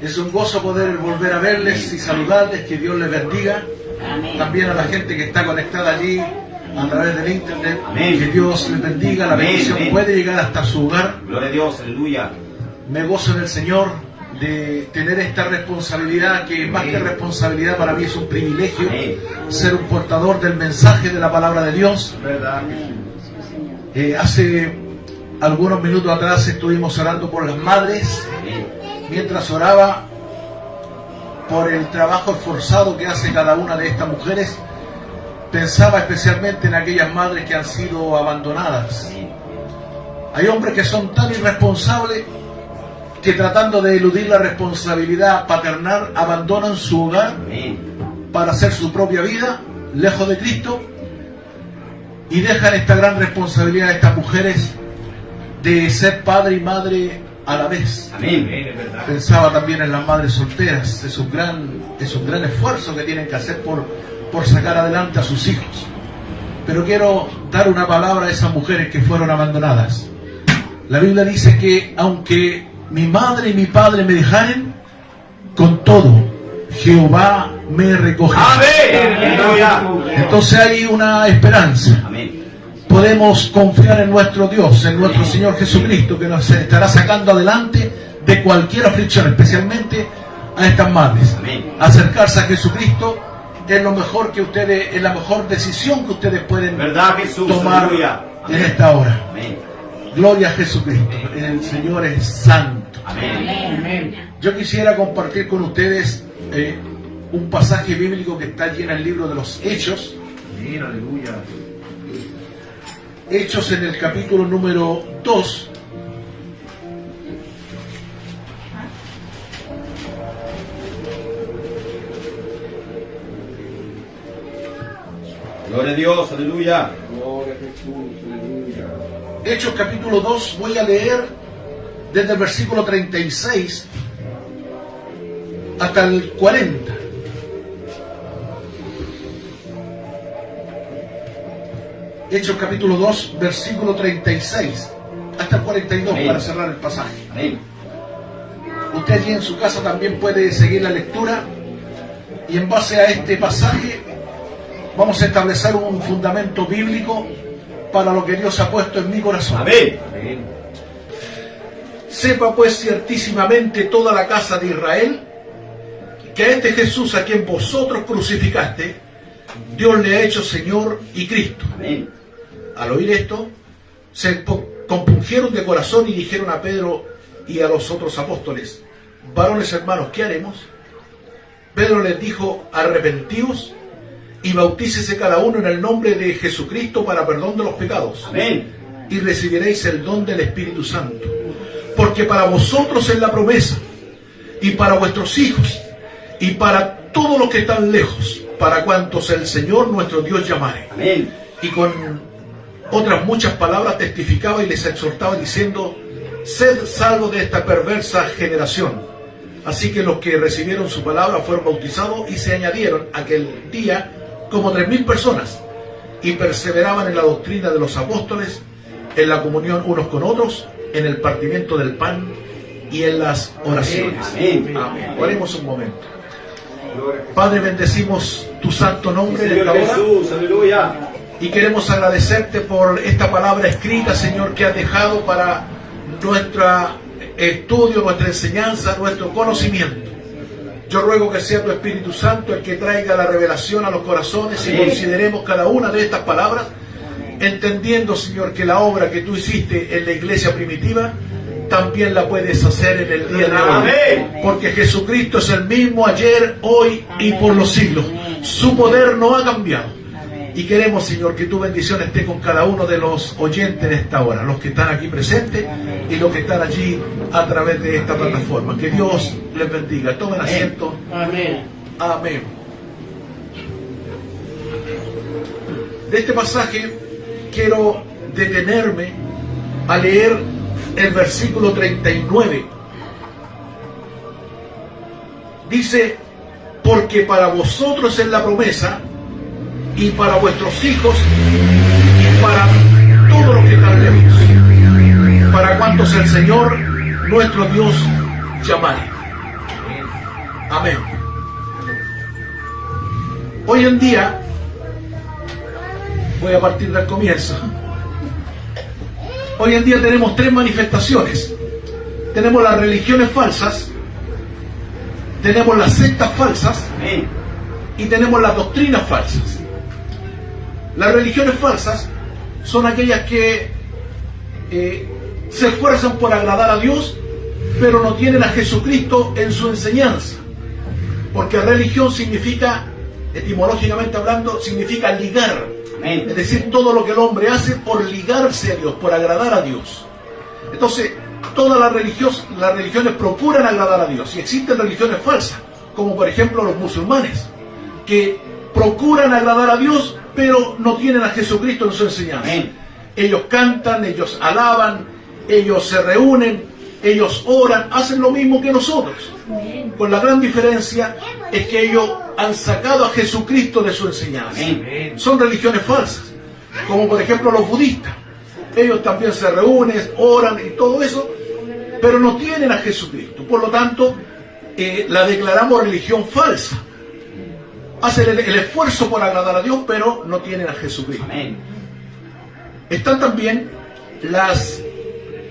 Es un gozo poder volver a verles y saludarles, que Dios les bendiga. También a la gente que está conectada allí a través del internet, que Dios les bendiga. La bendición puede llegar hasta su hogar. Gloria a Dios, aleluya. Me gozo en el Señor de tener esta responsabilidad, que más que responsabilidad para mí es un privilegio, ser un portador del mensaje de la palabra de Dios. Hace algunos minutos atrás estuvimos orando por las madres. Mientras oraba por el trabajo esforzado que hace cada una de estas mujeres, pensaba especialmente en aquellas madres que han sido abandonadas. Hay hombres que son tan irresponsables que, tratando de eludir la responsabilidad paternal, abandonan su hogar para hacer su propia vida lejos de Cristo, y dejan esta gran responsabilidad a estas mujeres de ser padre y madre a la vez. Pensaba también en las madres solteras. Es un gran esfuerzo que tienen que hacer por sacar adelante a sus hijos. Pero quiero dar una palabra a esas mujeres que fueron abandonadas. La Biblia dice que aunque mi madre y mi padre me dejaren, con todo Jehová me recogerá. Entonces hay una esperanza. Podemos confiar en nuestro Dios, en nuestro Señor Jesucristo, que nos estará sacando adelante de cualquier aflicción, especialmente a estas madres. Acercarse a Jesucristo es lo mejor que ustedes, es la mejor decisión que ustedes pueden tomar en esta hora. Gloria a Jesucristo. El Señor es santo. Yo quisiera compartir con ustedes un pasaje bíblico que está allí en el libro de los Hechos. Aleluya. Hechos, en el capítulo número 2. Gloria a Dios, aleluya. Gloria a Jesús, aleluya. Hechos capítulo 2, voy a leer desde el versículo 36 hasta el 40. Hechos capítulo 2, versículo 36 hasta el 42, para cerrar el pasaje. Usted allí en su casa también puede seguir la lectura, y en base a este pasaje vamos a establecer un fundamento bíblico para lo que Dios ha puesto en mi corazón. Sepa pues ciertísimamente toda la casa de Israel que a este Jesús, a quien vosotros crucificaste, Dios le ha hecho Señor y Cristo. Al oír esto, se compungieron de corazón y dijeron a Pedro y a los otros apóstoles: varones hermanos, ¿qué haremos? Pedro les dijo: arrepentíos y bautícese cada uno en el nombre de Jesucristo para perdón de los pecados. Y recibiréis el don del Espíritu Santo. Porque para vosotros es la promesa, y para vuestros hijos, y para todos los que están lejos, para cuantos el Señor nuestro Dios llamare. Y con otras muchas palabras testificaba y les exhortaba diciendo: sed salvos de esta perversa generación. Así que los que recibieron su palabra fueron bautizados, y se añadieron aquel día como 3.000 personas, y perseveraban en la doctrina de los apóstoles, en la comunión unos con otros, en el partimiento del pan y en las oraciones. Amén. Oremos un momento. Padre, bendecimos tu santo nombre en esta hora. Jesús, aleluya. Y queremos agradecerte por esta palabra escrita, Señor, que has dejado para nuestro estudio, nuestra enseñanza, nuestro conocimiento. Yo ruego que sea tu Espíritu Santo el que traiga la revelación a los corazones, y consideremos cada una de estas palabras, entendiendo, Señor, que la obra que tú hiciste en la iglesia primitiva también la puedes hacer en el día de hoy. Porque Jesucristo es el mismo ayer, hoy y por los siglos. Su poder no ha cambiado. Y queremos, Señor, que tu bendición esté con cada uno de los oyentes de esta hora, los que están aquí presentes y los que están allí a través de esta plataforma. Que Dios les bendiga. Tomen asiento. Amén. Amén. De este pasaje quiero detenerme a leer el versículo 39. Dice: porque para vosotros es la promesa, y para vuestros hijos, y para todos los que están lejos, para cuantos el Señor nuestro Dios llamaré. Amén. Hoy en día, voy a partir del comienzo. Hoy en día tenemos tres manifestaciones. Tenemos las religiones falsas, tenemos las sectas falsas y tenemos las doctrinas falsas. Las religiones falsas son aquellas que se esfuerzan por agradar a Dios, pero no tienen a Jesucristo en su enseñanza. Porque religión significa, etimológicamente hablando, significa ligar. Es decir, todo lo que el hombre hace por ligarse a Dios, por agradar a Dios. Entonces, todas las religiones procuran agradar a Dios. Y existen religiones falsas, como por ejemplo los musulmanes, que procuran agradar a Dios, pero no tienen a Jesucristo en su enseñanza. Ellos cantan, ellos alaban, ellos se reúnen, ellos oran, hacen lo mismo que nosotros. Con la gran diferencia es que ellos han sacado a Jesucristo de su enseñanza. Son religiones falsas, como por ejemplo los budistas. Ellos también se reúnen, oran y todo eso, pero no tienen a Jesucristo. Por lo tanto, la declaramos religión falsa. Hacen el esfuerzo por agradar a Dios, pero no tienen a Jesucristo. Están también las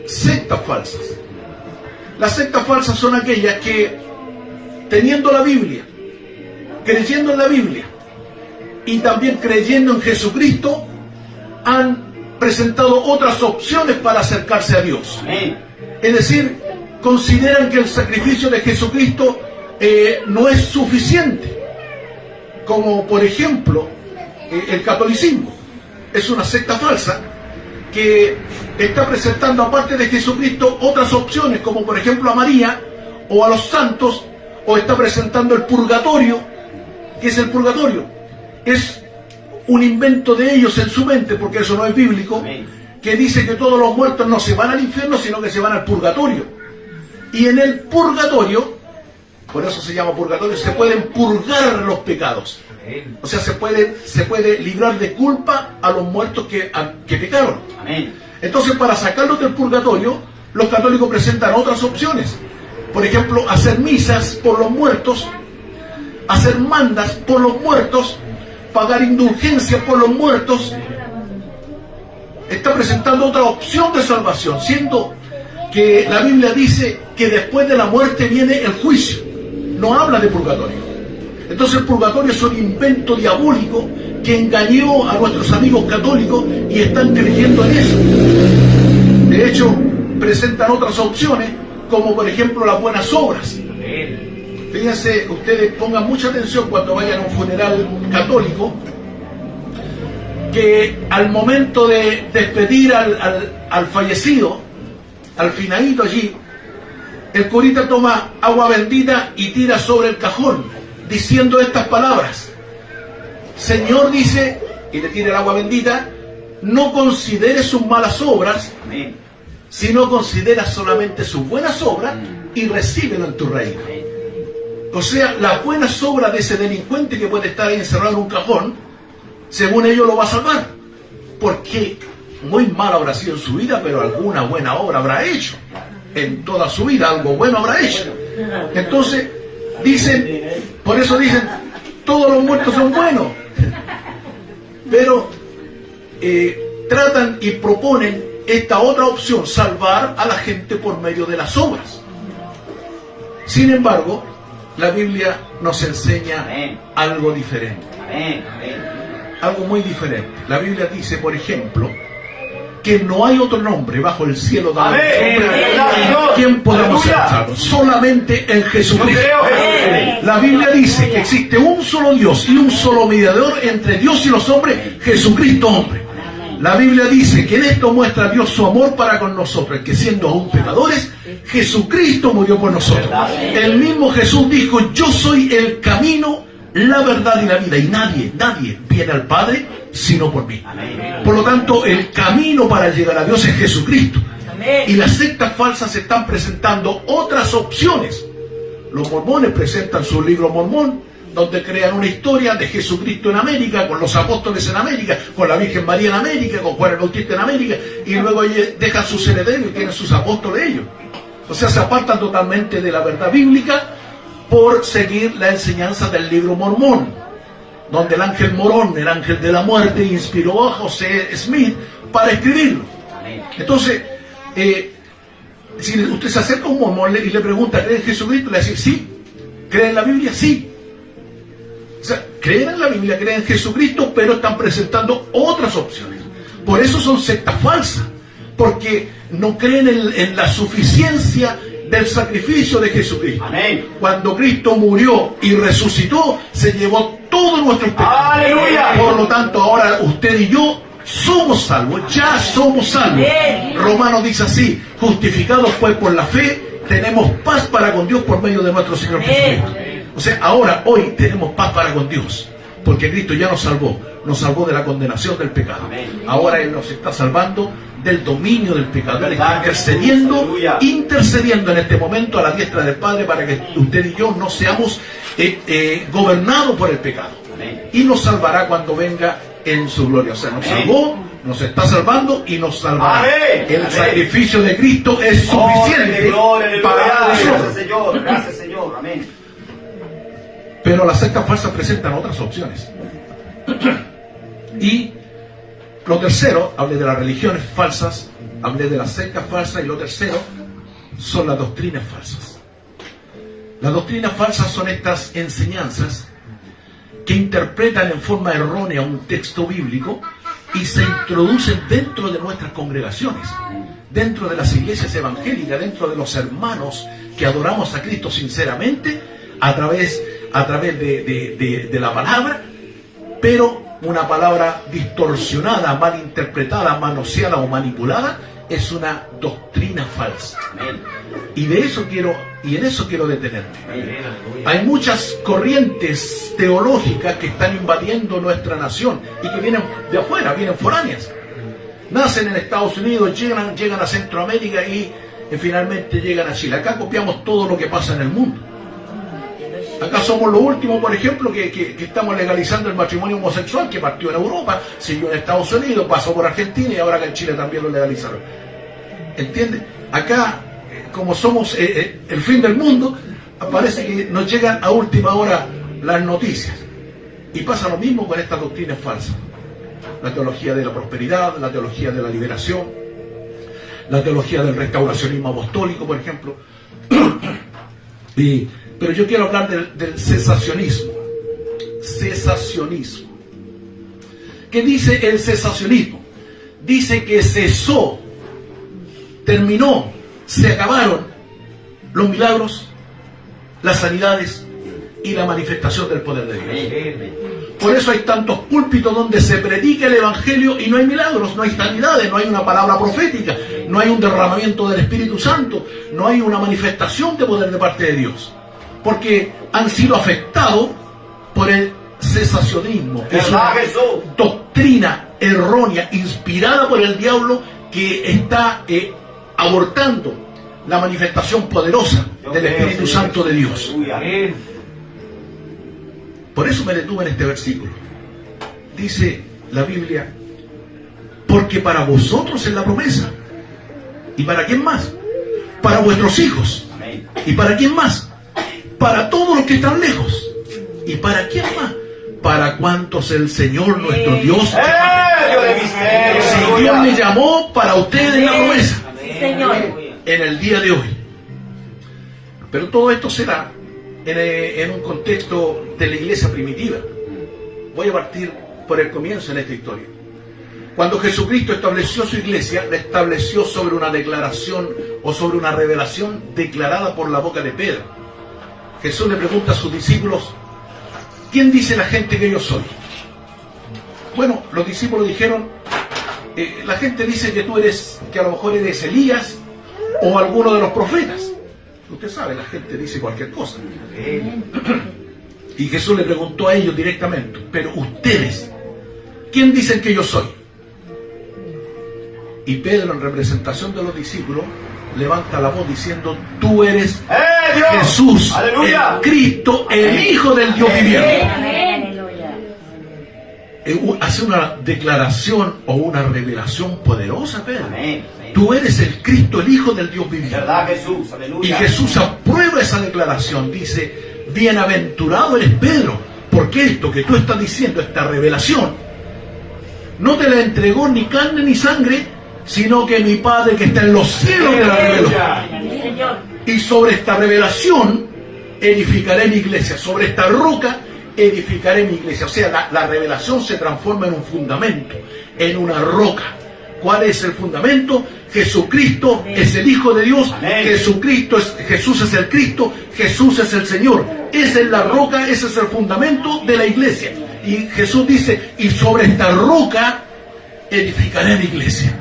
sectas falsas. Las sectas falsas son aquellas que, teniendo la Biblia, creyendo en la Biblia y también creyendo en Jesucristo, han presentado otras opciones para acercarse a Dios. Es decir, consideran que el sacrificio de Jesucristo no es suficiente. Como por ejemplo, el catolicismo. Es una secta falsa que está presentando, aparte de Jesucristo, otras opciones, como por ejemplo a María o a los santos, o está presentando el purgatorio. ¿Qué es el purgatorio? Es un invento de ellos en su mente, porque eso no es bíblico, que dice que todos los muertos no se van al infierno, sino que se van al purgatorio. Y en el purgatorio, por eso se llama purgatorio, se pueden purgar los pecados. O sea, se puede librar de culpa a los muertos que pecaron. Entonces, para sacarlos del purgatorio, los católicos presentan otras opciones. Por ejemplo, hacer misas por los muertos, hacer mandas por los muertos, pagar indulgencia por los muertos. Está presentando otra opción de salvación, siendo que la Biblia dice que después de la muerte viene el juicio. No habla de purgatorio. Entonces el purgatorio es un invento diabólico que engañó a nuestros amigos católicos y están creyendo en eso. De hecho, presentan otras opciones, como por ejemplo las buenas obras. Fíjense, ustedes pongan mucha atención cuando vayan a un funeral católico, que al momento de despedir al fallecido, al finadito allí, el curita toma agua bendita y tira sobre el cajón, diciendo estas palabras: Señor, dice, y le tira el agua bendita, no considere sus malas obras, sino considera solamente sus buenas obras y recíbelo en tu reino. O sea, las buenas obras de ese delincuente que puede estar ahí encerrado en un cajón, según ellos lo va a salvar, porque muy mal habrá sido en su vida, pero alguna buena obra habrá hecho. En toda su vida algo bueno habrá hecho. Entonces dicen, por eso dicen, todos los muertos son buenos, pero tratan y proponen esta otra opción: salvar a la gente por medio de las obras. Sin embargo, la Biblia nos enseña algo diferente, algo muy diferente. La Biblia dice, por ejemplo, que no hay otro nombre bajo el cielo dado a quien podamos ser salvos, solamente en Jesucristo. La Biblia dice que existe un solo Dios y un solo mediador entre Dios y los hombres, Jesucristo hombre. La Biblia dice que en esto muestra Dios su amor para con nosotros, que siendo aún pecadores, Jesucristo murió por nosotros. El mismo Jesús dijo: yo soy el camino, la verdad y la vida, y nadie viene al Padre sino por mí. Por lo tanto, el camino para llegar a Dios es Jesucristo. Y las sectas falsas están presentando otras opciones. Los mormones presentan su libro Mormón, donde crean una historia de Jesucristo en América, con los apóstoles en América, con la Virgen María en América, con Juan el Bautista en América, y luego ellos dejan sus herederos y tienen sus apóstoles ellos. O sea, se apartan totalmente de la verdad bíblica por seguir la enseñanza del libro Mormón, donde el ángel Morón, el ángel de la muerte, inspiró a José Smith para escribirlo. Entonces, si usted se acerca a un mormón y le pregunta, ¿cree en Jesucristo? Le va a decir, sí. ¿Cree en la Biblia? Sí. O sea, creen en la Biblia, creen en Jesucristo, pero están presentando otras opciones. Por eso son sectas falsas, porque no creen en la suficiencia del sacrificio de Jesucristo. Amén. Cuando Cristo murió y resucitó, se llevó todos nuestros pecados. ¡Aleluya! Por lo tanto, ahora usted y yo somos salvos, ya somos salvos. Romanos dice así: justificados pues por la fe, tenemos paz para con Dios por medio de nuestro Señor Jesucristo. O sea, ahora, hoy tenemos paz para con Dios, porque Cristo ya nos salvó de la condenación del pecado. Ahora Él nos está salvando del dominio del pecado. Él está intercediendo en este momento a la diestra del Padre para que usted y yo no seamos gobernados por el pecado. Y nos salvará cuando venga en su gloria. O sea, nos salvó, nos está salvando y nos salvará. El sacrificio de Cristo es suficiente para nosotros. Gracias, Señor. Amén. Pero las sectas falsas presentan otras opciones. Y lo tercero, hablé de las religiones falsas, hablé de las sectas falsas, y lo tercero son las doctrinas falsas. Las doctrinas falsas son estas enseñanzas que interpretan en forma errónea un texto bíblico y se introducen dentro de nuestras congregaciones, dentro de las iglesias evangélicas, dentro de los hermanos que adoramos a Cristo sinceramente a través de la palabra, pero una palabra distorsionada, mal interpretada, manoseada o manipulada es una doctrina falsa. Y en eso quiero detenerme. Hay muchas corrientes teológicas que están invadiendo nuestra nación y que vienen de afuera, vienen foráneas. Nacen en Estados Unidos, llegan a Centroamérica y finalmente llegan a Chile. Acá copiamos todo lo que pasa en el mundo. Acá somos los últimos, por ejemplo, que estamos legalizando el matrimonio homosexual, que partió en Europa, siguió en Estados Unidos, pasó por Argentina y ahora acá en Chile también lo legalizaron. ¿Entiende? Acá, como somos el fin del mundo, parece que nos llegan a última hora las noticias. Y pasa lo mismo con estas doctrinas falsas. La teología de la prosperidad, la teología de la liberación, la teología del restauracionismo apostólico, por ejemplo. Pero yo quiero hablar del cesacionismo. Cesacionismo. ¿Qué dice el cesacionismo? Dice que cesó, terminó, se acabaron los milagros, las sanidades y la manifestación del poder de Dios. Por eso hay tantos púlpitos donde se predica el Evangelio y no hay milagros, no hay sanidades, no hay una palabra profética, no hay un derramamiento del Espíritu Santo, no hay una manifestación de poder de parte de Dios. Porque han sido afectados por el cesacionismo. Es una doctrina errónea, inspirada por el diablo, que está abortando la manifestación poderosa del Espíritu Santo de Dios. Por eso me detuve en este versículo. Dice la Biblia: porque para vosotros es la promesa. ¿Y para quién más? Para vuestros hijos. ¿Y para quién más? Para todos los que están lejos. ¿Y para quién más? Para cuantos el Señor nuestro Dios si Dios me llamó, para ustedes la promesa en el día de hoy. Pero todo esto será en un contexto de la iglesia primitiva. Voy a partir por el comienzo en esta historia. Cuando Jesucristo estableció su iglesia, la estableció sobre una declaración o sobre una revelación declarada por la boca de Pedro. Jesús le pregunta a sus discípulos: ¿quién dice la gente que yo soy? Bueno, los discípulos dijeron: la gente dice que que a lo mejor eres Elías o alguno de los profetas. Usted sabe, la gente dice cualquier cosa. Y Jesús le preguntó a ellos directamente: pero ustedes, ¿quién dicen que yo soy? Y Pedro, en representación de los discípulos, levanta la voz diciendo: tú eres Jesús, el Cristo, el Hijo del Dios viviente. Hace una declaración o una revelación poderosa, Pedro. Tú eres el Cristo, el Hijo del Dios viviente. ¿Verdad, Jesús? Y Aleluya. Jesús aprueba esa declaración. Dice, bienaventurado eres Pedro, porque esto que tú estás diciendo, esta revelación, no te la entregó ni carne ni sangre, sino que mi Padre que está en los cielos te la reveló. Y sobre esta revelación edificaré mi iglesia. Sobre esta roca edificaré mi iglesia. O sea, la revelación se transforma en un fundamento, en una roca. ¿Cuál es el fundamento? Jesucristo es el Hijo de Dios. Jesús es el Cristo. Jesús es el Señor. Esa es la roca, ese es el fundamento de la iglesia. Y Jesús dice, y sobre esta roca edificaré mi iglesia.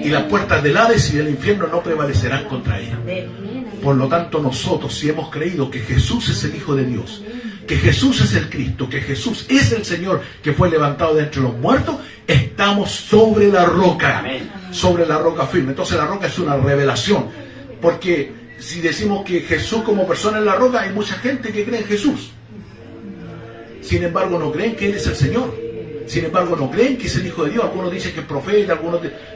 Y las puertas del Hades y del infierno no prevalecerán contra ella. Por lo tanto, nosotros, si hemos creído que Jesús es el Hijo de Dios, que Jesús es el Cristo, que Jesús es el Señor que fue levantado de entre los muertos, estamos sobre la roca, sobre la roca firme. Entonces la roca es una revelación, porque si decimos que Jesús como persona es la roca, hay mucha gente que cree en Jesús. Sin embargo, no creen que Él es el Señor. Sin embargo, no creen que es el Hijo de Dios. Algunos dicen que es profeta,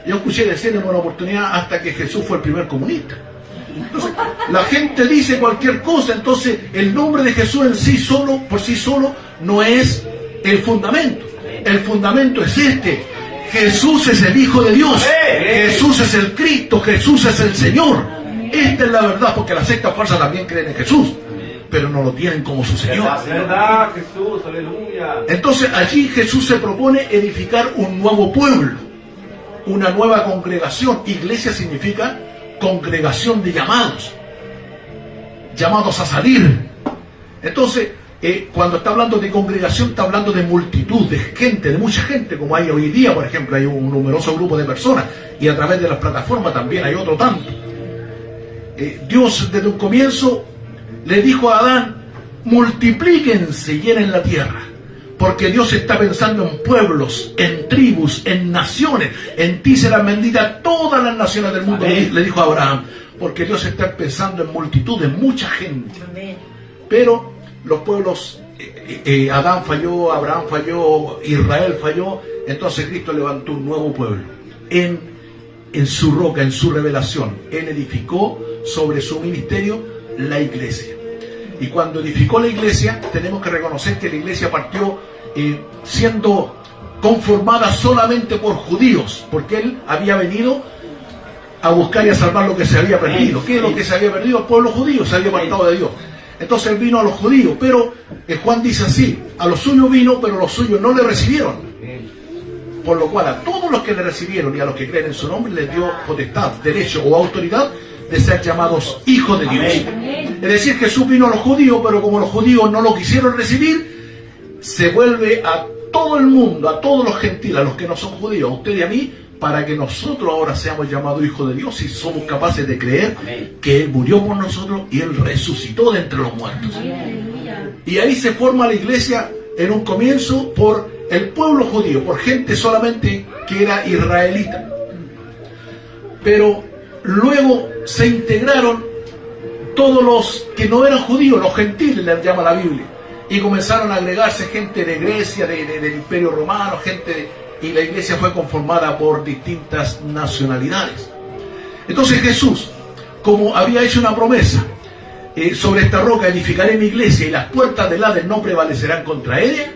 yo escuché decir en una oportunidad hasta que Jesús fue el primer comunista. Entonces, la gente dice cualquier cosa, entonces el nombre de Jesús en sí solo, por sí solo, no es el fundamento. El fundamento es este: Jesús es el Hijo de Dios, Jesús es el Cristo, Jesús es el Señor. Esta es la verdad, porque las sectas falsas también creen en Jesús, pero no lo tienen como su Señor. ¿Verdad, Jesús? Aleluya. Entonces allí Jesús se propone edificar un nuevo pueblo, una nueva congregación. Iglesia significa congregación de llamados a salir. Entonces, cuando está hablando de congregación, está hablando de multitud, de gente, de mucha gente, como hay hoy día, por ejemplo, hay un numeroso grupo de personas, y a través de las plataformas también hay otro tanto. Dios desde un comienzo le dijo a Adán, multiplíquense y llenen la tierra, porque Dios está pensando en pueblos, en tribus, en naciones. En ti serán benditas todas las naciones del mundo, le dijo a Abraham, porque Dios está pensando en multitud, en mucha gente. Pero los pueblos, Adán falló, Abraham falló, Israel falló, entonces Cristo levantó un nuevo pueblo en su roca, en su revelación. Él edificó sobre su ministerio la iglesia. Y cuando edificó la iglesia, tenemos que reconocer que la iglesia partió siendo conformada solamente por judíos, porque Él había venido a buscar y a salvar lo que se había perdido. ¿Qué es lo que se había perdido? El pueblo judío se había apartado de Dios. Entonces Él vino a los judíos, pero Juan dice así, a los suyos vino, pero los suyos no le recibieron. Por lo cual a todos los que le recibieron y a los que creen en su nombre les dio potestad, derecho o autoridad de ser llamados hijos de Dios. Es decir, Jesús vino a los judíos, pero como los judíos no lo quisieron recibir, se vuelve a todo el mundo, a todos los gentiles, a los que no son judíos, a usted y a mí, para que nosotros ahora seamos llamados hijos de Dios y somos capaces de creer que Él murió por nosotros y Él resucitó de entre los muertos. Y ahí se forma la iglesia en un comienzo por el pueblo judío, por gente solamente que era israelita. Pero luego se integraron todos los que no eran judíos, los gentiles les llama la Biblia, y comenzaron a agregarse gente de Grecia, del Imperio Romano, y la iglesia fue conformada por distintas nacionalidades. Entonces Jesús, como había hecho una promesa, sobre esta roca edificaré mi iglesia y las puertas del Hades no prevalecerán contra ella.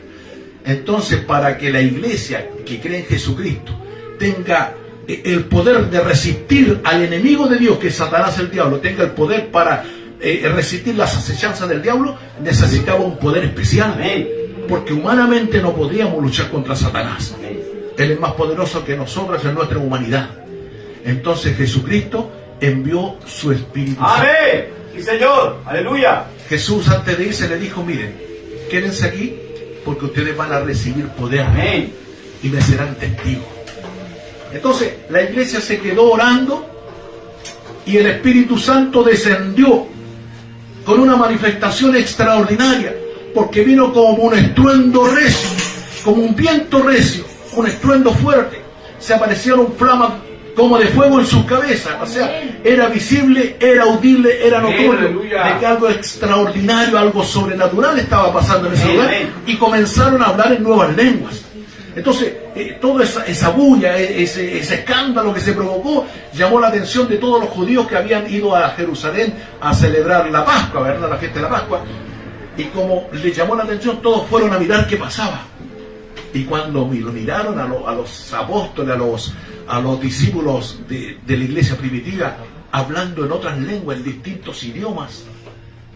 Entonces, para que la iglesia que cree en Jesucristo tenga el poder de resistir al enemigo de Dios, que es Satanás el diablo, tenga el poder para resistir las acechanzas del diablo, necesitaba un poder especial. Porque humanamente no podríamos luchar contra Satanás. Él es más poderoso que nosotros en nuestra humanidad. Entonces Jesucristo envió su Espíritu Santo. ¡Amén! ¡Sí, Señor! ¡Aleluya! Jesús antes de irse le dijo, miren, quédense aquí porque ustedes van a recibir poder. Amén. Y me serán testigos. Entonces la iglesia se quedó orando y el Espíritu Santo descendió con una manifestación extraordinaria, porque vino como un estruendo recio, como un viento recio, un estruendo fuerte. Se aparecieron flamas como de fuego en sus cabezas. O sea, era visible, era audible, era notorio de que algo extraordinario, algo sobrenatural estaba pasando en ese lugar, y comenzaron a hablar en nuevas lenguas. Entonces, toda esa bulla, ese escándalo que se provocó, llamó la atención de todos los judíos que habían ido a Jerusalén a celebrar la Pascua, ¿verdad? La fiesta de la Pascua. Y como les llamó la atención, todos fueron a mirar qué pasaba. Y cuando lo miraron a los apóstoles, a los discípulos de la iglesia primitiva, hablando en otras lenguas, en distintos idiomas,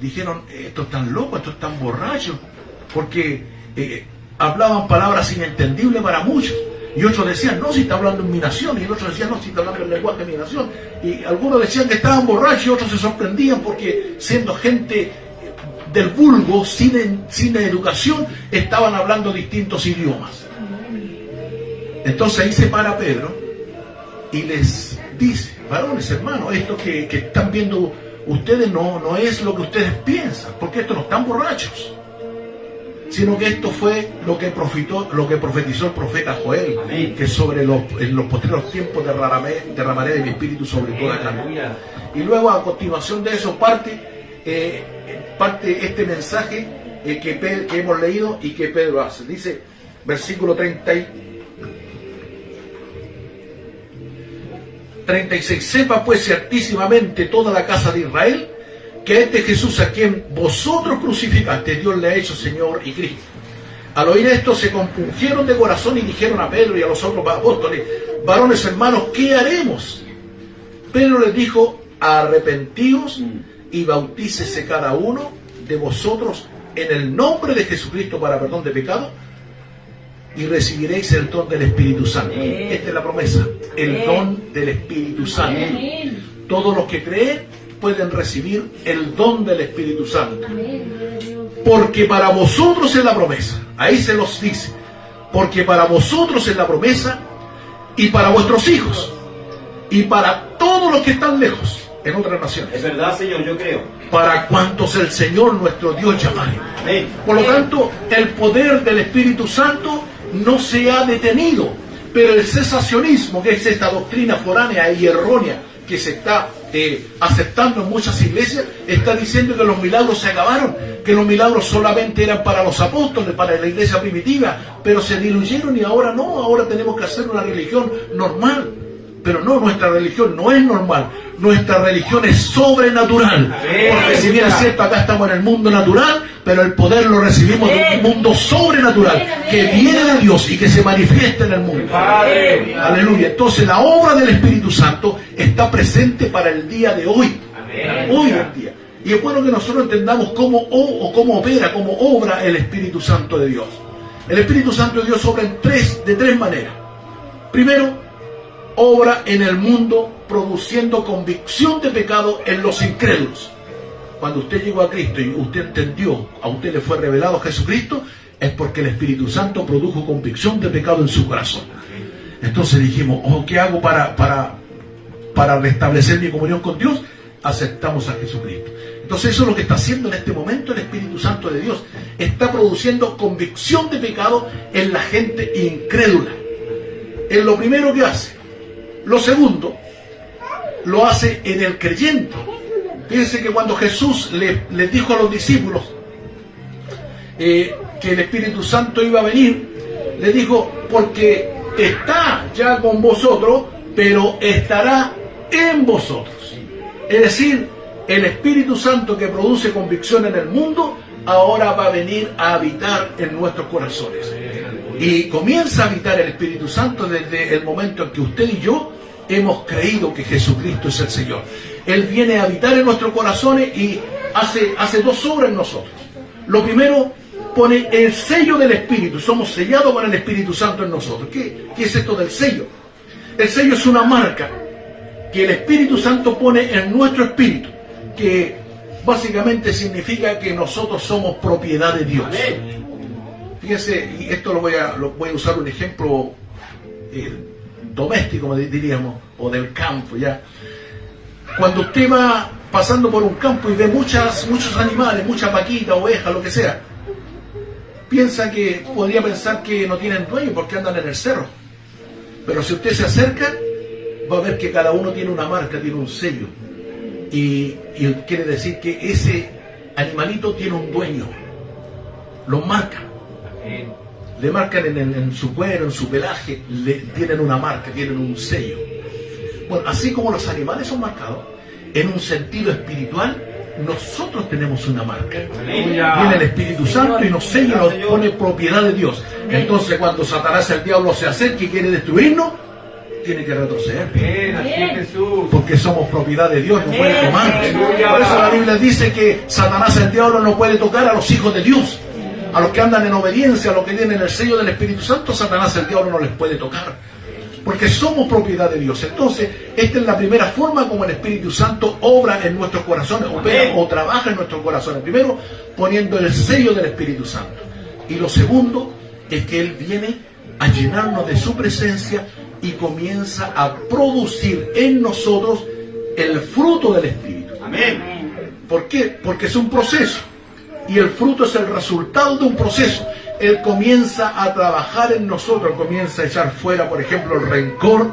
dijeron, estos están locos, estos están borrachos, porque hablaban palabras inentendibles para muchos. Y otros decían, no, si está hablando en mi nación. Y otros decían, no, si está hablando en el lenguaje de mi nación. Y algunos decían que estaban borrachos y otros se sorprendían porque, siendo gente del vulgo, sin educación, estaban hablando distintos idiomas. Entonces ahí se para Pedro y les dice, varones, hermanos, esto que están viendo ustedes no es lo que ustedes piensan, porque estos no están borrachos, sino que esto fue lo que profetizó el profeta Joel. Amén. Que en los posteriores tiempos derramaré de mi espíritu sobre toda carne. Y luego, a continuación de eso, parte este mensaje que hemos leído y que Pedro hace. Dice, versículo 36, sepa pues ciertísimamente toda la casa de Israel, que este Jesús a quien vosotros crucificaste, Dios le ha hecho Señor y Cristo. Al oír esto se compungieron de corazón y dijeron a Pedro y a los otros apóstoles, varones hermanos, ¿qué haremos? Pedro les dijo, arrepentíos y bautícese cada uno de vosotros en el nombre de Jesucristo para perdón de pecado, y recibiréis el don del Espíritu Santo. Esta es la promesa, el don del Espíritu Santo. Todos los que creen pueden recibir el don del Espíritu Santo. Porque para vosotros es la promesa. Ahí se los dice. Porque para vosotros es la promesa, y para vuestros hijos, y para todos los que están lejos en otras naciones. Es verdad, Señor, yo creo. Para cuantos el Señor nuestro Dios llamare. Amén. Por lo tanto, el poder del Espíritu Santo no se ha detenido, pero el cesacionismo, que es esta doctrina foránea y errónea que se está aceptando en muchas iglesias, está diciendo que los milagros se acabaron, que los milagros solamente eran para los apóstoles, para la iglesia primitiva, pero se diluyeron y ahora no, ahora tenemos que hacer una religión normal. Pero no, nuestra religión no es normal, nuestra religión es sobrenatural. Porque si bien es cierto, acá estamos en el mundo natural, pero el poder lo recibimos de un mundo sobrenatural, que viene de Dios y que se manifiesta en el mundo. Aleluya. Entonces la obra del Espíritu Santo está presente para el día de hoy. Hoy en día. Y es bueno que nosotros entendamos cómo opera, cómo obra el Espíritu Santo de Dios. El Espíritu Santo de Dios obra de tres maneras. Primero, obra en el mundo produciendo convicción de pecado en los incrédulos. Cuando usted llegó a Cristo y usted entendió, a usted le fue revelado Jesucristo, es porque el Espíritu Santo produjo convicción de pecado en su corazón. Entonces dijimos, ¿qué hago para restablecer mi comunión con Dios? Aceptamos a Jesucristo. Entonces eso es lo que está haciendo en este momento el Espíritu Santo de Dios. Está produciendo convicción de pecado en la gente incrédula. Es lo primero que hace. Lo segundo, lo hace en el creyente. Fíjense que cuando Jesús les dijo a los discípulos que el Espíritu Santo iba a venir, les dijo, porque está ya con vosotros, pero estará en vosotros. Es decir, el Espíritu Santo que produce convicción en el mundo, ahora va a venir a habitar en nuestros corazones. Y comienza a habitar el Espíritu Santo desde el momento en que usted y yo hemos creído que Jesucristo es el Señor. Él viene a habitar en nuestros corazones y hace dos obras en nosotros. Lo primero, pone el sello del Espíritu. Somos sellados con el Espíritu Santo en nosotros. ¿Qué es esto del sello? El sello es una marca que el Espíritu Santo pone en nuestro espíritu, que básicamente significa que nosotros somos propiedad de Dios. Fíjense, y esto lo voy a usar un ejemplo doméstico, diríamos, o del campo, ya. Cuando usted va pasando por un campo y ve muchos animales, muchas vaquitas, ovejas, lo que sea, podría pensar que no tienen dueño porque andan en el cerro. Pero si usted se acerca, va a ver que cada uno tiene una marca, tiene un sello. Y quiere decir que ese animalito tiene un dueño. Lo marca. le marcan en su cuero, en su pelaje, tienen una marca, tienen un sello. Bueno, así como los animales son marcados, en un sentido espiritual, nosotros tenemos una marca. Viene el Espíritu Santo y nos sella, nos pone propiedad de Dios. Entonces cuando Satanás, el diablo, se acerca y quiere destruirnos, tiene que retroceder. Porque somos propiedad de Dios, no puede tomar. Por eso la Biblia dice que Satanás, el diablo, no puede tocar a los hijos de Dios. A los que andan en obediencia, a los que tienen el sello del Espíritu Santo, Satanás, el diablo, no les puede tocar. Porque somos propiedad de Dios. Entonces, esta es la primera forma como el Espíritu Santo obra en nuestros corazones, opera o trabaja en nuestros corazones. Primero, poniendo el sello del Espíritu Santo. Y lo segundo es que Él viene a llenarnos de su presencia y comienza a producir en nosotros el fruto del Espíritu. Amén. ¿Por qué? Porque es un proceso. Y el fruto es el resultado de un proceso. Él comienza a trabajar en nosotros, comienza a echar fuera, por ejemplo, el rencor,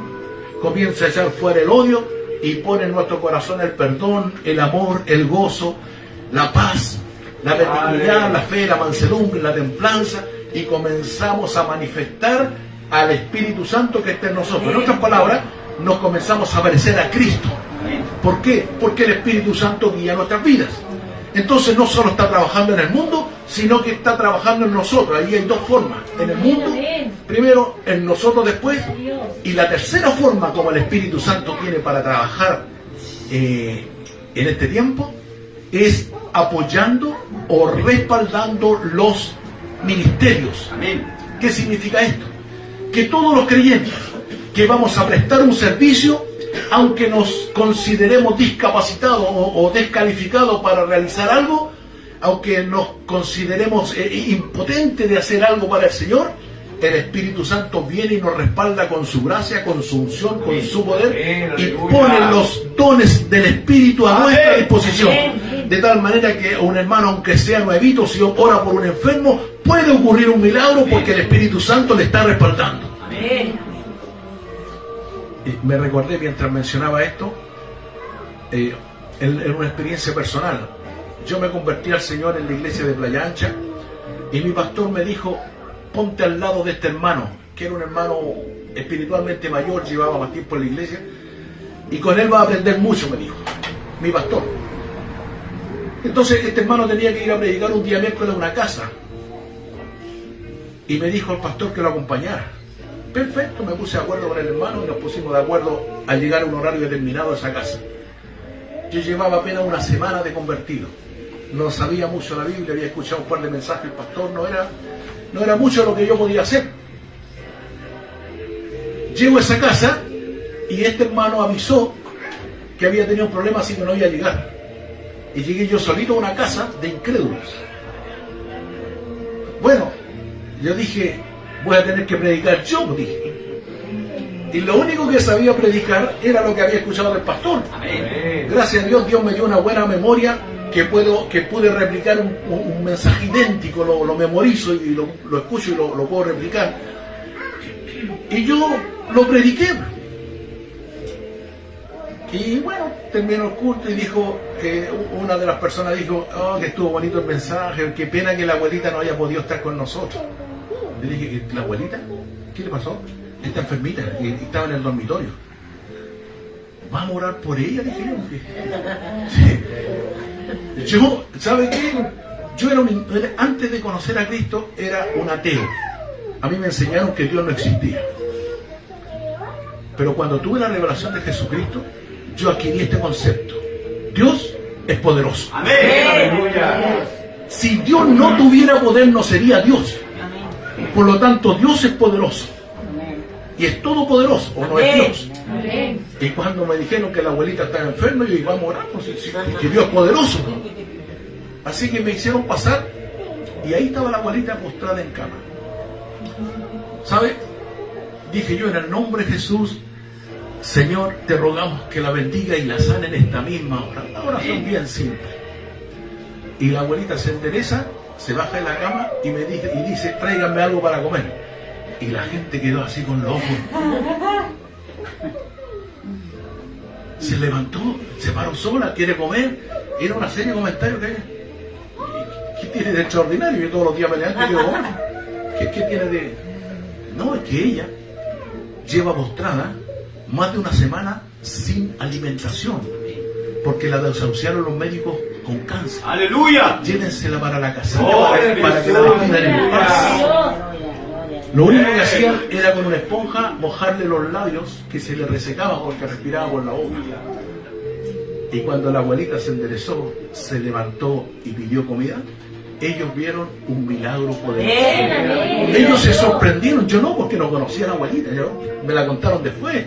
comienza a echar fuera el odio y pone en nuestro corazón el perdón, el amor, el gozo, la paz, la benignidad, la fe, la mansedumbre, la templanza, y comenzamos a manifestar al Espíritu Santo que está en nosotros. En otras palabras, nos comenzamos a parecer a Cristo. ¿Por qué? Porque el Espíritu Santo guía nuestras vidas. Entonces no solo está trabajando en el mundo, sino que está trabajando en nosotros. Ahí hay dos formas. En el mundo, primero, en nosotros después. Y la tercera forma como el Espíritu Santo tiene para trabajar en este tiempo es apoyando o respaldando los ministerios. Amén. ¿Qué significa esto? Que todos los creyentes que vamos a prestar un servicio, aunque nos consideremos discapacitados o descalificados para realizar algo, aunque nos consideremos impotentes de hacer algo para el Señor, el Espíritu Santo viene y nos respalda con su gracia, con su unción, con su poder, y pone los dones del Espíritu a nuestra disposición. De tal manera que un hermano, aunque sea nuevito, si ora por un enfermo, puede ocurrir un milagro porque el Espíritu Santo le está respaldando. Me recordé mientras mencionaba esto, en una experiencia personal. Yo me convertí al Señor en la iglesia de Playa Ancha y mi pastor me dijo: ponte al lado de este hermano, que era un hermano espiritualmente mayor, llevaba más tiempo en la iglesia, y con él va a aprender mucho, me dijo mi pastor. Entonces este hermano tenía que ir a predicar un día miércoles a una casa y me dijo el pastor que lo acompañara. Perfecto, me puse de acuerdo con el hermano y nos pusimos de acuerdo a llegar a un horario determinado a esa casa. Yo llevaba apenas una semana de convertido, no sabía mucho la Biblia, había escuchado un par de mensajes del pastor, no era mucho lo que yo podía hacer. Llego a esa casa y este hermano avisó que había tenido un problema, así que no iba a llegar. Y llegué yo solito a una casa de incrédulos. Bueno, yo dije, voy a tener que predicar yo, dije. Y lo único que sabía predicar era lo que había escuchado del pastor. Amén. Gracias a Dios, Dios me dio una buena memoria que pude replicar un mensaje idéntico, lo memorizo y lo escucho y lo puedo replicar. Y yo lo prediqué. Y bueno, terminó el culto y dijo, una de las personas dijo, oh, que estuvo bonito el mensaje, qué pena que la abuelita no haya podido estar con nosotros. Le dije, ¿la abuelita? ¿Qué le pasó? Está enfermita y estaba en el dormitorio. ¿Vamos a orar por ella? Dije yo. Sí. Yo, ¿sabe qué? Yo antes de conocer a Cristo era un ateo. A mí me enseñaron que Dios no existía. Pero cuando tuve la revelación de Jesucristo, yo adquirí este concepto. Dios es poderoso. Amén. Aleluya. Si Dios no tuviera poder, no sería Dios. Por lo tanto, Dios es poderoso. Y es todopoderoso, o no es Dios. Y cuando me dijeron que la abuelita estaba enferma, yo dije, vamos a orar, pues, que Dios es poderoso. Así que me hicieron pasar, y ahí estaba la abuelita postrada en cama. ¿Sabe? Dije yo, en el nombre de Jesús, Señor, te rogamos que la bendiga y la sane en esta misma hora. Una oración bien simple. Y la abuelita se endereza, se baja de la cama y me dice, tráiganme algo para comer. Y la gente quedó así con los ojos. Se levantó, se paró sola, quiere comer. Era una serie de comentarios que ¿qué tiene de extraordinario? Yo todos los días me levanto y digo, ¿Qué tiene de...? No, es que ella lleva postrada más de una semana sin alimentación, porque la desahuciaron los médicos con cáncer. ¡Aleluya! Llévensela para la casita Oh, para que la despidan en paz. Lo único que hacían era con una esponja mojarle los labios, que se le resecaban porque respiraba por la boca. Y cuando la abuelita se enderezó, se levantó y pidió comida, ellos vieron un milagro poderoso. Ellos se sorprendieron, yo no, porque no conocía a la abuelita, me la contaron después.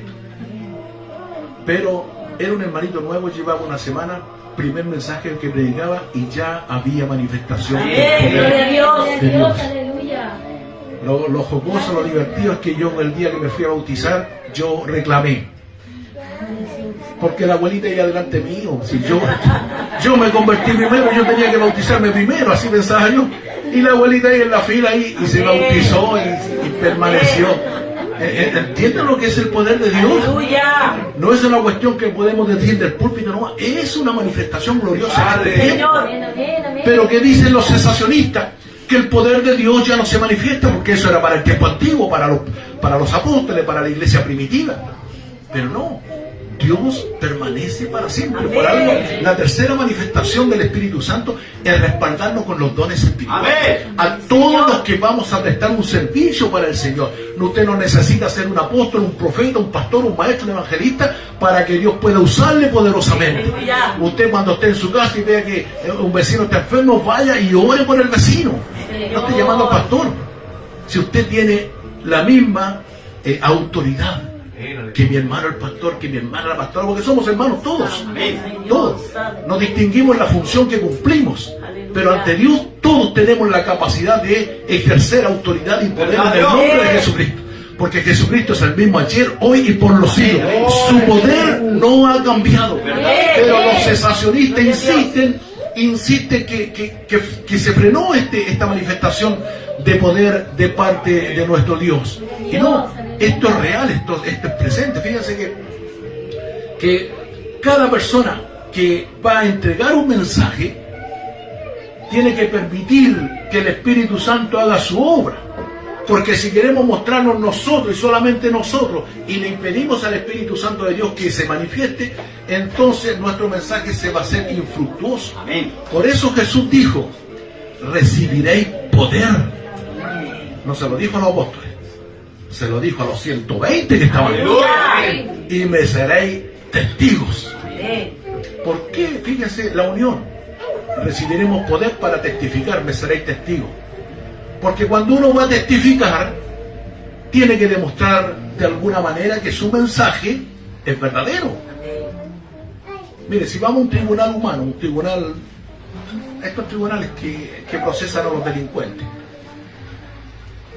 Pero era un hermanito nuevo, llevaba una semana, primer mensaje que predicaba y ya había manifestación de Dios. Lo jocoso, lo divertido es que yo el día que me fui a bautizar, yo reclamé. Porque la abuelita iba delante mío. Si yo me convertí primero, yo tenía que bautizarme primero, así pensaba yo. Y la abuelita iba en la fila ahí y se bautizó y permaneció. ¿Entienden lo que es el poder de Dios? No es una cuestión que podemos decir del púlpito, no, es una manifestación gloriosa. Pero ¿qué dicen los sensacionistas? Que el poder de Dios ya no se manifiesta, porque eso era para el tiempo antiguo, para los apóstoles, para la iglesia primitiva. Pero no, Dios permanece para siempre. Por algo, la tercera manifestación del Espíritu Santo es respaldarnos con los dones espirituales. A todos los que vamos a prestar un servicio para el Señor. Usted no necesita ser un apóstol, un profeta, un pastor, un maestro, un evangelista para que Dios pueda usarle poderosamente. Usted cuando esté en su casa y vea que un vecino está enfermo, vaya y ore por el vecino. No esté llamando al pastor. Si usted tiene la misma autoridad que mi hermano el pastor, que mi hermana la pastora, porque somos hermanos todos, todos. Nos distinguimos en la función que cumplimos, pero ante Dios todos tenemos la capacidad de ejercer autoridad y poder en el nombre de Jesucristo. Porque Jesucristo es el mismo ayer, hoy y por los siglos. Su poder no ha cambiado. Pero los cesacionistas insisten que se frenó esta manifestación de poder de parte de nuestro Dios. Y no, esto es real, esto es presente. Fíjense que cada persona que va a entregar un mensaje tiene que permitir que el Espíritu Santo haga su obra. Porque si queremos mostrarnos nosotros y solamente nosotros y le impedimos al Espíritu Santo de Dios que se manifieste, entonces nuestro mensaje se va a hacer infructuoso. Amén. Por eso Jesús dijo, recibiréis poder. No se lo dijo a los apóstoles, se lo dijo a los 120 que estaban en y me seréis testigos. ¿Por qué? Fíjense la unión. Recibiremos poder para testificar, me seréis testigos. Porque cuando uno va a testificar, tiene que demostrar de alguna manera que su mensaje es verdadero. Mire, si vamos a un tribunal humano, estos tribunales que procesan a los delincuentes,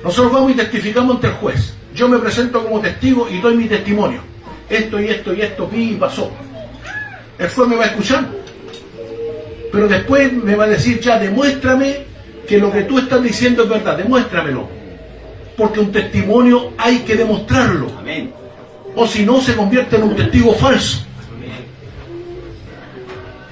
nosotros vamos y testificamos ante el juez. Yo me presento como testigo y doy mi testimonio. Esto y esto y esto vi y pasó. El juez me va a escuchar, pero después me va a decir, ya demuéstrame que lo que tú estás diciendo es verdad, demuéstramelo. Porque un testimonio hay que demostrarlo. Amén. O si no, se convierte en un testigo falso. Amén.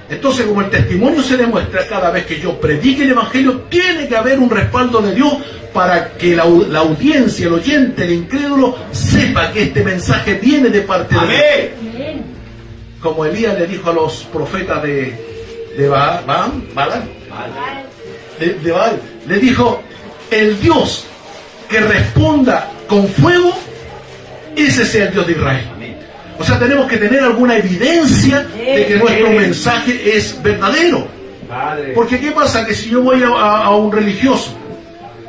Entonces, como el testimonio se demuestra cada vez que yo predique el Evangelio, tiene que haber un respaldo de Dios para que la audiencia, el oyente, el incrédulo, sepa que este mensaje viene de parte de Dios. Amén. Como Elías le dijo a los profetas de Baal, le dijo, el Dios que responda con fuego, ese sea el Dios de Israel. O sea, tenemos que tener alguna evidencia de que nuestro mensaje es verdadero. Porque ¿qué pasa? Que si yo voy a un religioso,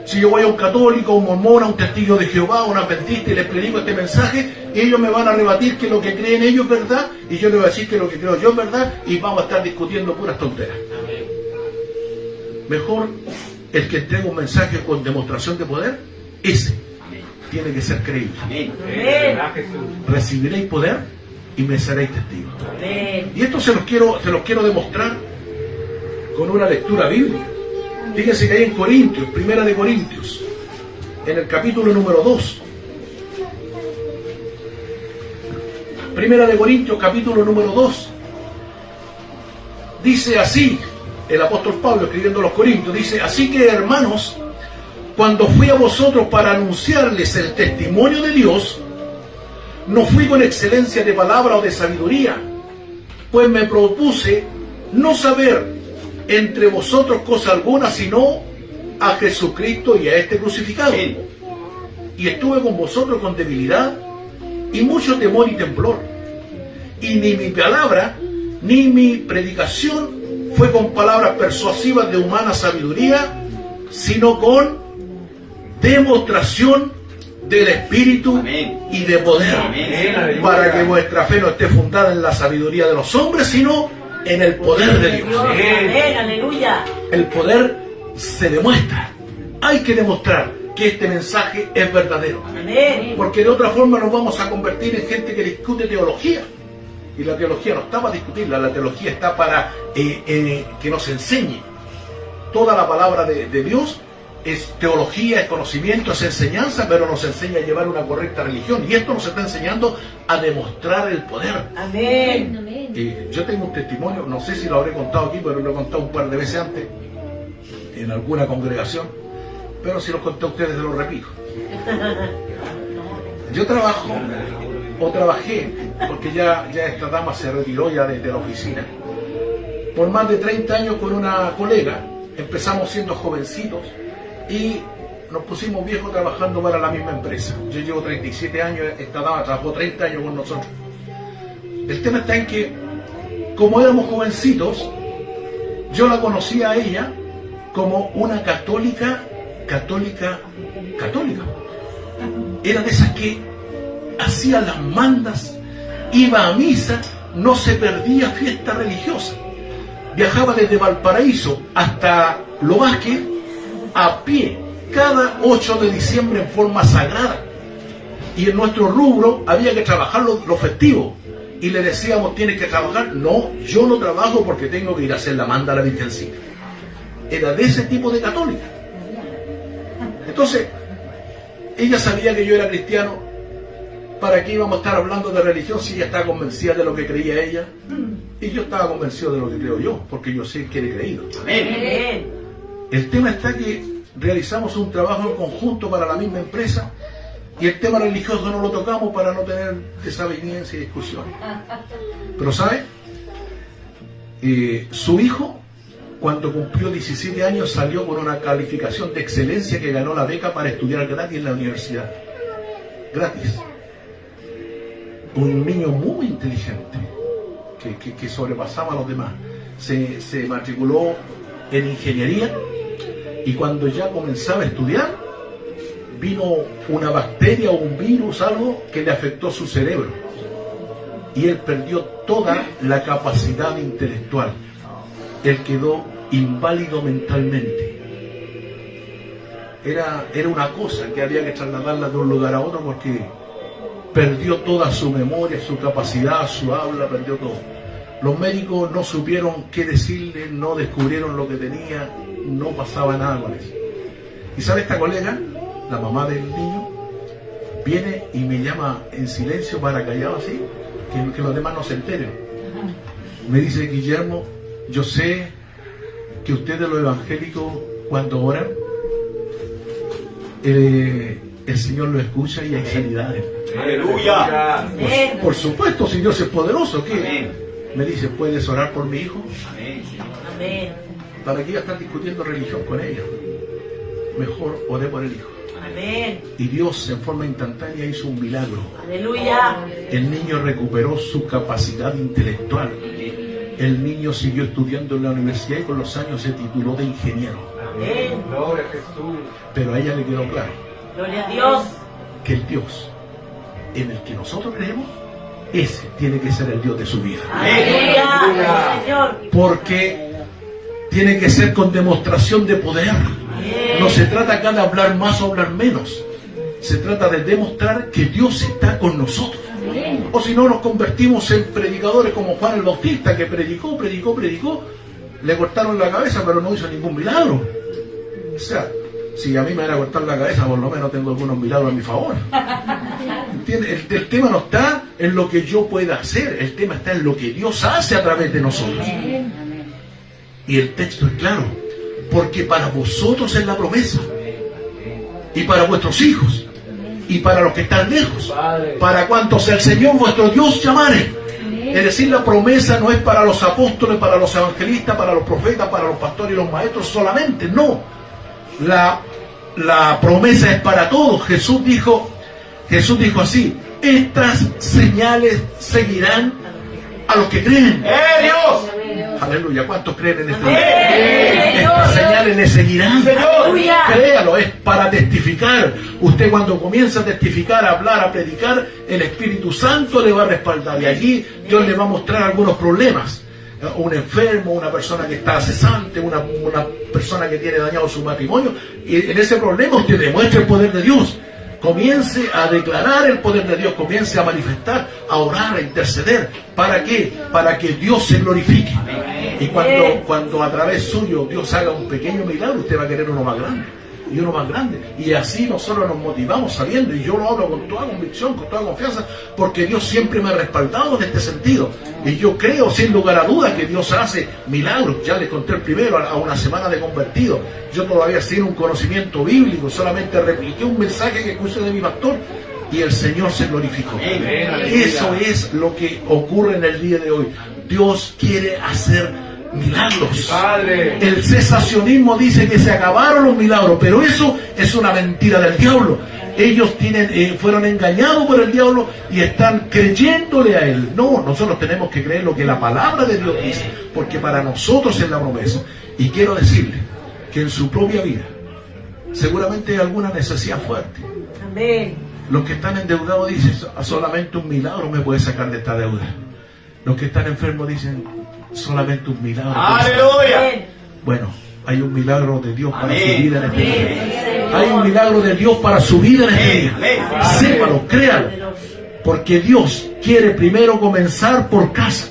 si yo voy a un católico, a un mormón, a un testigo de Jehová, a un adventista y les predico este mensaje, ellos me van a rebatir que lo que creen ellos es verdad y yo les voy a decir que lo que creo yo es verdad y vamos a estar discutiendo puras tonteras. Mejor el que entrega un mensaje con demostración de poder, ese tiene que ser creíble. Amén. Recibiréis poder y me seréis testigos. Amén. Y esto se los quiero demostrar con una lectura bíblica. Fíjense que hay en Corintios, Primera de Corintios, en el capítulo número 2. Primera de Corintios, capítulo número 2. Dice así, el apóstol Pablo escribiendo a los Corintios, dice, así que hermanos, cuando fui a vosotros para anunciarles el testimonio de Dios, no fui con excelencia de palabra o de sabiduría, pues me propuse no saber entre vosotros cosa alguna, sino a Jesucristo y a este crucificado. Y estuve con vosotros con debilidad y mucho temor y temblor. Y ni mi palabra ni mi predicación fue con palabras persuasivas de humana sabiduría, sino con demostración del Espíritu y de poder, para que vuestra fe no esté fundada en la sabiduría de los hombres, sino en el poder de Dios. Aleluya. El poder se demuestra. Hay que demostrar que este mensaje es verdadero, porque de otra forma nos vamos a convertir en gente que discute teología, y la teología no está para discutirla, la teología está para que nos enseñe. Toda la palabra de Dios es teología, es conocimiento, es enseñanza, pero nos enseña a llevar una correcta religión. Y esto nos está enseñando a demostrar el poder. Amén. Yo tengo un testimonio, no sé si lo habré contado aquí, pero lo he contado un par de veces antes, en alguna congregación. Pero si lo conté a ustedes, se lo repito. Yo trabajé, porque ya esta dama se retiró ya desde la oficina, por más de 30 años con una colega. Empezamos siendo jovencitos y nos pusimos viejos trabajando para la misma empresa. Yo llevo 37 años, esta dama trabajó 30 años con nosotros. El tema está en que, como éramos jovencitos, yo la conocía a ella como una católica. Era de esas que hacía las mandas, iba a misa, no se perdía fiesta religiosa. Viajaba desde Valparaíso hasta Lo Vázquez a pie, cada 8 de diciembre en forma sagrada. Y en nuestro rubro había que trabajar los festivos. Y le decíamos, ¿tienes que trabajar? No, yo no trabajo porque tengo que ir a hacer la manda a la Virgencita. Era de ese tipo de católica. Entonces, ella sabía que yo era cristiano. ¿Para qué íbamos a estar hablando de religión si ella estaba convencida de lo que creía ella? Y yo estaba convencido de lo que creo yo, porque yo sé que he creído. Amén. El tema está que realizamos un trabajo en conjunto para la misma empresa, y el tema religioso no lo tocamos para no tener desavenencia y discusiones. Pero ¿sabe? Su hijo, cuando cumplió 17 años, salió con una calificación de excelencia que ganó la beca para estudiar gratis en la universidad. Gratis. Un niño muy inteligente, que sobrepasaba a los demás. Se matriculó en ingeniería, y cuando ya comenzaba a estudiar, vino una bacteria o un virus, algo que le afectó su cerebro. Y él perdió toda la capacidad intelectual. Él quedó inválido mentalmente. Era una cosa que había que trasladarla de un lugar a otro, porque perdió toda su memoria, su capacidad, su habla, perdió todo. Los médicos no supieron qué decirle, no descubrieron lo que tenía, no pasaba nada con eso. Y sabe, esta colega, la mamá del niño, viene y me llama en silencio, para callado así, que los demás no se enteren. Me dice: Guillermo, yo sé que ustedes los evangélicos, cuando oran, el Señor lo escucha y hay sanidades. Aleluya. Por supuesto, si Dios es poderoso, ¿qué? Amén. Me dice: ¿puedes orar por mi hijo? Amén. ¿Para qué iba a estar discutiendo religión con ella? Mejor oré por el hijo. Amén. Y Dios, en forma instantánea, hizo un milagro. Aleluya. El niño recuperó su capacidad intelectual. El niño siguió estudiando en la universidad y con los años se tituló de ingeniero. Amén. Gloria a Jesús. Pero a ella le quedó claro Gloria a Dios. que el Dios en el que nosotros creemos, ese tiene que ser el Dios de su vida. Aleluya. Señor. Porque tiene que ser con demostración de poder. No se trata acá de hablar más o hablar menos. Se trata de demostrar que Dios está con nosotros. O si no, nos convertimos en predicadores como Juan el Bautista, que predicó, le cortaron la cabeza pero no hizo ningún milagro. O sea, si a mí me van a cortar la cabeza, por lo menos tengo algunos milagros a mi favor. ¿Entiendes? El tema no está en lo que yo pueda hacer, el tema está en lo que Dios hace a través de nosotros. Y el texto es claro: porque para vosotros es la promesa. y para vuestros hijos, y para los que están lejos, para cuantos el Señor vuestro Dios llamare. Es decir, la promesa no es para los apóstoles, para los evangelistas, para los profetas, para los pastores y los maestros solamente, no. La promesa es para todos. Jesús dijo así: estas señales seguirán a los que creen. Dios! Aleluya. ¿Cuántos creen en este día? Estas señales le seguirán. Aleluya. Créalo, es para testificar. Usted cuando comienza a testificar, a hablar, a predicar, el Espíritu Santo le va a respaldar. Y allí Dios le va a mostrar algunos problemas. Un enfermo, una persona que está cesante, una persona que tiene dañado su matrimonio. Y en ese problema usted demuestra el poder de Dios. Comience a declarar el poder de Dios, comience a manifestar, a orar, a interceder. ¿Para qué? Para que Dios se glorifique. Y cuando a través suyo Dios haga un pequeño milagro, usted va a querer uno más grande. Y uno más grande. Y así nosotros nos motivamos sabiendo, y yo lo hablo con toda convicción, con toda confianza, porque Dios siempre me ha respaldado en este sentido. Y yo creo sin lugar a dudas que Dios hace milagros. Ya les conté el primero, a una semana de convertido. Yo todavía sin un conocimiento bíblico, solamente repliqué un mensaje que escuché de mi pastor y el Señor se glorificó. Eso es lo que ocurre en el día de hoy. Dios quiere hacer milagros. El cesacionismo dice que se acabaron los milagros, pero eso es una mentira del diablo. Ellos fueron engañados por el diablo y están creyéndole a él. No, nosotros tenemos que creer lo que la palabra de Dios dice, porque para nosotros es la promesa. Y quiero decirle que en su propia vida seguramente hay alguna necesidad fuerte. Amén. Los que están endeudados dicen: solamente un milagro me puede sacar de esta deuda. Los que están enfermos dicen: solamente un milagro. ¡Aleluya! Bueno, hay un milagro de Dios para su vida en este día. Hay un milagro de Dios para su vida en este día. Sépalo, créalo. Porque Dios quiere primero comenzar por casa.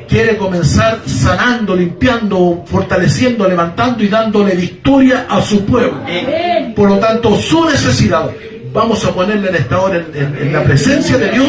Quiere comenzar sanando, limpiando, fortaleciendo, levantando y dándole victoria a su pueblo. Por lo tanto, su necesidad vamos a ponerle en esta hora en la presencia de Dios,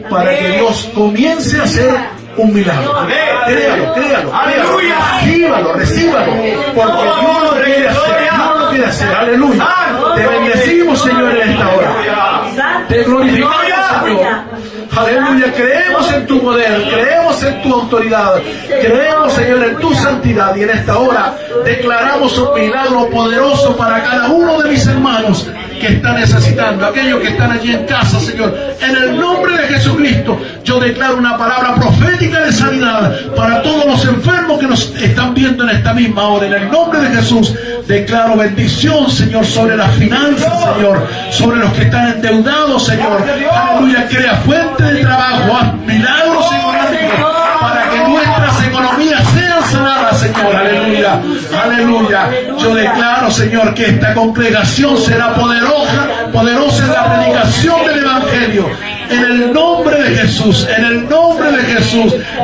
para que Dios comience a hacer un milagro. Créalo, créalo. Recíbalo. Porque Dios lo quiere hacer. Dios lo quiere hacer. Aleluya. Te bendecimos, Señor, en esta hora. Te glorificamos, Señor. Aleluya. Creemos en tu poder, creemos en tu autoridad, creemos, Señor, en tu santidad. Y en esta hora declaramos un milagro poderoso para cada uno de mis hermanos que están necesitando, aquellos que están allí en casa, Señor. En el nombre de Jesucristo, yo declaro una palabra profética de sanidad para todos los enfermos que nos están viendo en esta misma hora. En el nombre de Jesús, declaro bendición, Señor, sobre las finanzas, Señor, sobre los que están endeudados, Señor. Aleluya, crea fuente de trabajo, haz milagros, Señor, para que nuestras economías sean sanadas, Señor. Aleluya, aleluya. Yo declaro, Señor, que esta congregación será poderosa en la predicación del Evangelio. En el nombre de Jesús,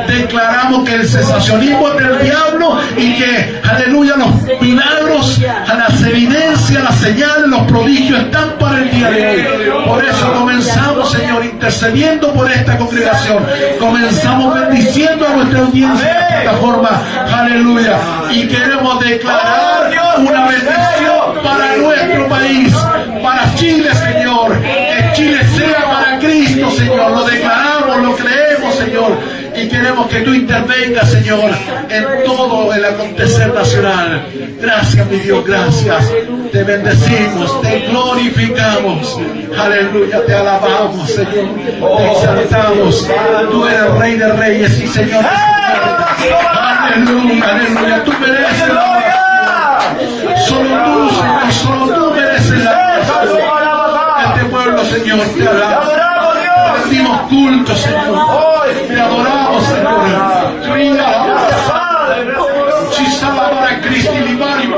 declaramos que el cesacionismo es del diablo y que, aleluya, los milagros, las evidencias, las señales, los prodigios están para el día de hoy. Por eso comenzamos, Señor, intercediendo por esta congregación. Comenzamos bendiciendo a nuestra audiencia en esta plataforma, aleluya. Y queremos declarar una bendición para nuestro país, para Chile, Señor. Que Chile sea para Cristo, Señor. Lo declaramos, lo creemos, Señor. Y queremos que tú intervengas, Señor, en todo el acontecer nacional. Gracias, mi Dios, gracias. Te bendecimos, te glorificamos. Aleluya, te alabamos, Señor. Te exaltamos. Tú eres Rey de Reyes y Señor de Señores. Aleluya, aleluya. Tú mereces la oración. Solo tú, Señor, solo tú mereces la oración. Este pueblo, Señor, te alabamos. Te rendimos culto, Señor. Te adoramos, Señor. Chisaba para Cristo y Limario.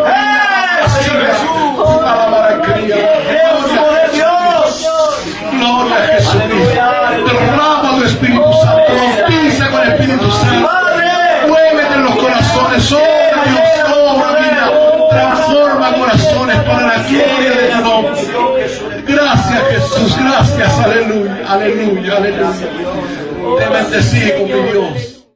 Gloria a Jesucristo. Derrama tu Espíritu Santo. Bautiza con el Espíritu Santo. Muévete en los corazones. Obra, Dios, obra, vida. Transforma corazones para la gloria de tu nombre. Gracias, Jesús. Gracias. Aleluya. Aleluya. Aleluya. Te bendecimos, mi Dios.